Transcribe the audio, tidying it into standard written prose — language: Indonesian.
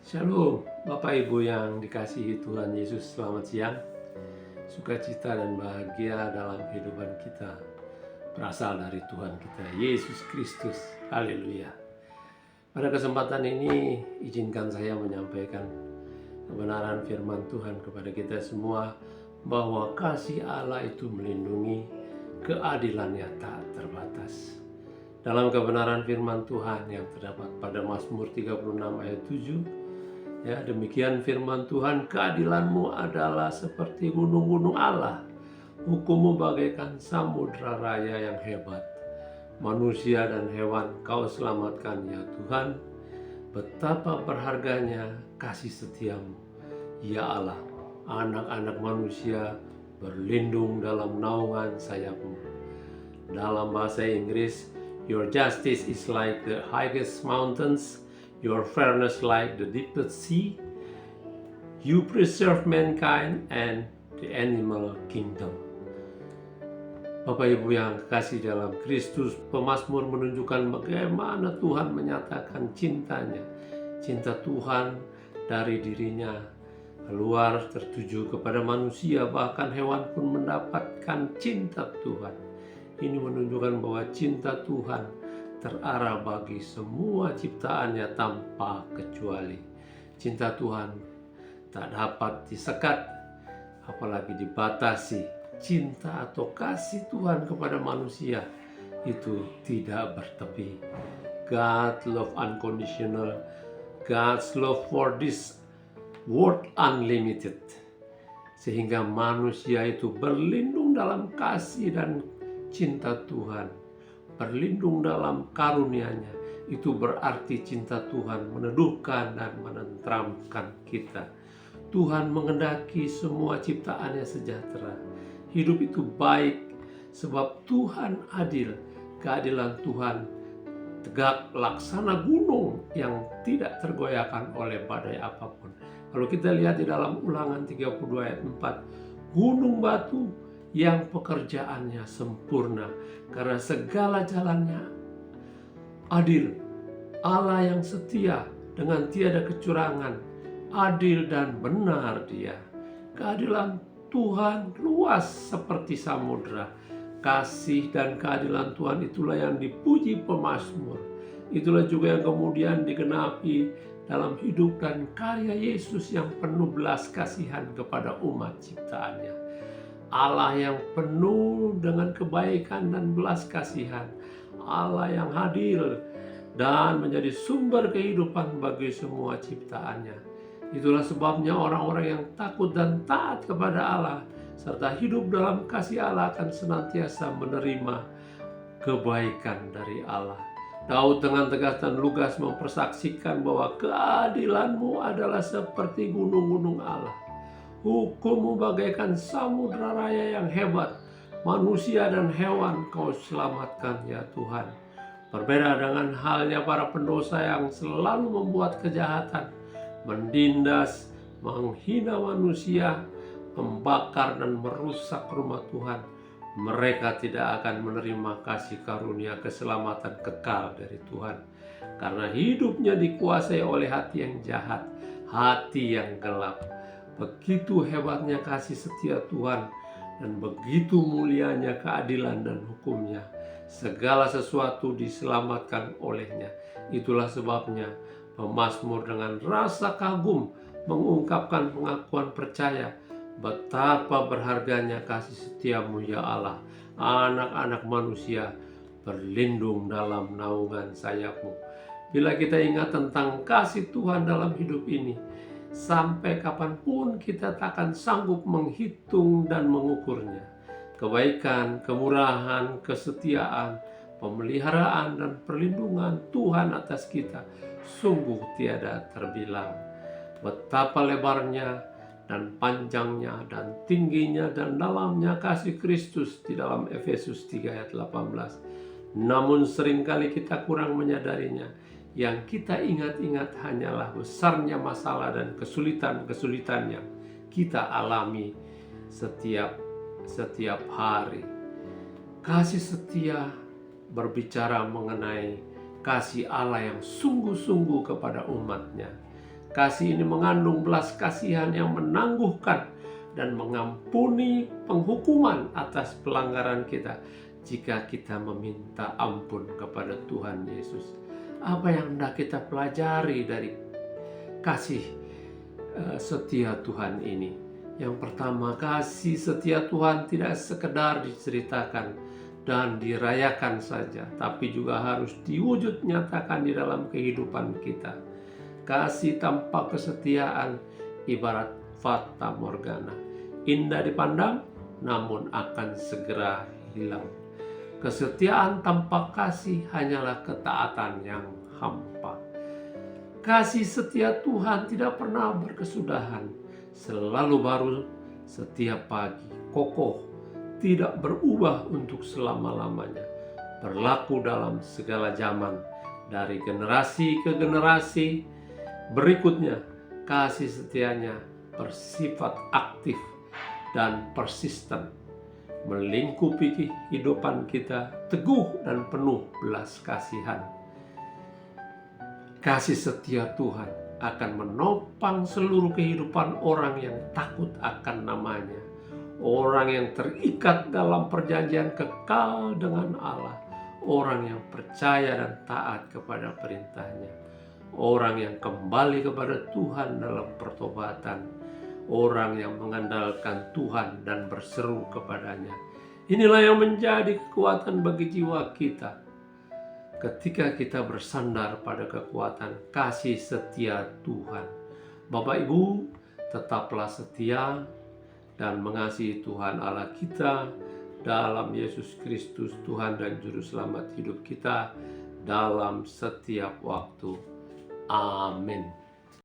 Shalom, Bapak Ibu yang dikasihi Tuhan Yesus, selamat siang. Sukacita dan bahagia dalam kehidupan kita berasal dari Tuhan kita, Yesus Kristus. Haleluya. Pada kesempatan ini, izinkan saya menyampaikan kebenaran firman Tuhan kepada kita semua, bahwa kasih Allah itu melindungi, keadilannya tak terbatas. Dalam kebenaran firman Tuhan yang terdapat pada Mazmur 36 ayat 7, ya, demikian firman Tuhan, keadilanmu adalah seperti gunung-gunung Allah, hukummu bagaikan samudra raya yang hebat. Manusia dan hewan kau selamatkan ya Tuhan, betapa berharganya kasih setiamu. Ya Allah, anak-anak manusia berlindung dalam naungan sayapmu. Dalam bahasa Inggris, your justice is like the highest mountains, your fairness like the deepest sea. You preserve mankind and the animal kingdom. Bapak Ibu yang kekasih dalam Kristus, pemazmur menunjukkan bagaimana Tuhan menyatakan cintanya. Cinta Tuhan dari dirinya keluar tertuju kepada manusia, bahkan hewan pun mendapatkan cinta Tuhan. Ini menunjukkan bahwa cinta Tuhan terarah bagi semua ciptaannya tanpa kecuali. Cinta Tuhan tak dapat disekat, apalagi dibatasi. Cinta atau kasih Tuhan kepada manusia itu tidak bertepi. God love unconditional. God's love for this world unlimited. Sehingga manusia itu berlindung dalam kasih dan cinta Tuhan, berlindung dalam karunia-Nya. Itu berarti cinta Tuhan meneduhkan dan menenteramkan kita. Tuhan mengendaki semua ciptaannya sejahtera. Hidup itu baik sebab Tuhan adil. Keadilan Tuhan tegak laksana gunung yang tidak tergoyahkan oleh badai apapun. Kalau kita lihat di dalam Ulangan 32 ayat 4, gunung batu yang pekerjaannya sempurna karena segala jalannya adil. Allah yang setia dengan tiada kecurangan, adil dan benar Dia. Keadilan Tuhan luas seperti samudra. Kasih dan keadilan Tuhan itulah yang dipuji pemazmur. Itulah juga yang kemudian digenapi dalam hidup dan karya Yesus yang penuh belas kasihan kepada umat ciptaannya. Allah yang penuh dengan kebaikan dan belas kasihan, Allah yang hadir dan menjadi sumber kehidupan bagi semua ciptaannya. Itulah sebabnya orang-orang yang takut dan taat kepada Allah serta hidup dalam kasih Allah akan senantiasa menerima kebaikan dari Allah. Daud dengan tegas dan lugas mempersaksikan bahwa keadilanmu adalah seperti gunung-gunung Allah. Hukummu bagaikan samudra raya yang hebat. Manusia dan hewan kau selamatkan ya Tuhan. Berbeda dengan halnya para pendosa yang selalu membuat kejahatan, menindas, menghina manusia, membakar dan merusak rumah Tuhan. Mereka tidak akan menerima kasih karunia keselamatan kekal dari Tuhan. Karena hidupnya dikuasai oleh hati yang jahat, hati yang gelap. Begitu hebatnya kasih setia Tuhan dan begitu mulianya keadilan dan hukumnya. Segala sesuatu diselamatkan olehnya. Itulah sebabnya pemazmur dengan rasa kagum mengungkapkan pengakuan percaya, betapa berharganya kasih setiamu ya Allah. Anak-anak manusia berlindung dalam naungan sayapmu. Bila kita ingat tentang kasih Tuhan dalam hidup ini, sampai kapanpun kita takkan sanggup menghitung dan mengukurnya. Kebaikan, kemurahan, kesetiaan, pemeliharaan dan perlindungan Tuhan atas kita sungguh tiada terbilang. Betapa lebarnya dan panjangnya dan tingginya dan dalamnya kasih Kristus di dalam Efesus 3 ayat 18. Namun seringkali kita kurang menyadarinya. Yang kita ingat-ingat hanyalah besarnya masalah dan kesulitan-kesulitan yang kita alami setiap hari. Kasih setia berbicara mengenai kasih Allah yang sungguh-sungguh kepada umatnya. Kasih ini mengandung belas kasihan yang menangguhkan dan mengampuni penghukuman atas pelanggaran kita jika kita meminta ampun kepada Tuhan Yesus. Apa yang hendak kita pelajari dari kasih setia Tuhan ini? Yang pertama, kasih setia Tuhan tidak sekedar diceritakan dan dirayakan saja, tapi juga harus diwujud nyatakan di dalam kehidupan kita. Kasih tanpa kesetiaan ibarat fata morgana, indah dipandang namun akan segera hilang. Kesetiaan tanpa kasih hanyalah ketaatan yang hampa. Kasih setia Tuhan tidak pernah berkesudahan, selalu baru setiap pagi, kokoh, tidak berubah untuk selama-lamanya, berlaku dalam segala zaman, dari generasi ke generasi. Berikutnya, kasih setianya bersifat aktif dan persisten, melingkupi kehidupan kita, teguh dan penuh belas kasihan. Kasih setia Tuhan akan menopang seluruh kehidupan orang yang takut akan namanya, orang yang terikat dalam perjanjian kekal dengan Allah, orang yang percaya dan taat kepada perintahnya, orang yang kembali kepada Tuhan dalam pertobatan, orang yang mengandalkan Tuhan dan berseru kepadanya. Inilah yang menjadi kekuatan bagi jiwa kita ketika kita bersandar pada kekuatan kasih setia Tuhan. Bapak Ibu, tetaplah setia dan mengasihi Tuhan Allah kita dalam Yesus Kristus, Tuhan dan Juru Selamat hidup kita dalam setiap waktu. Amin.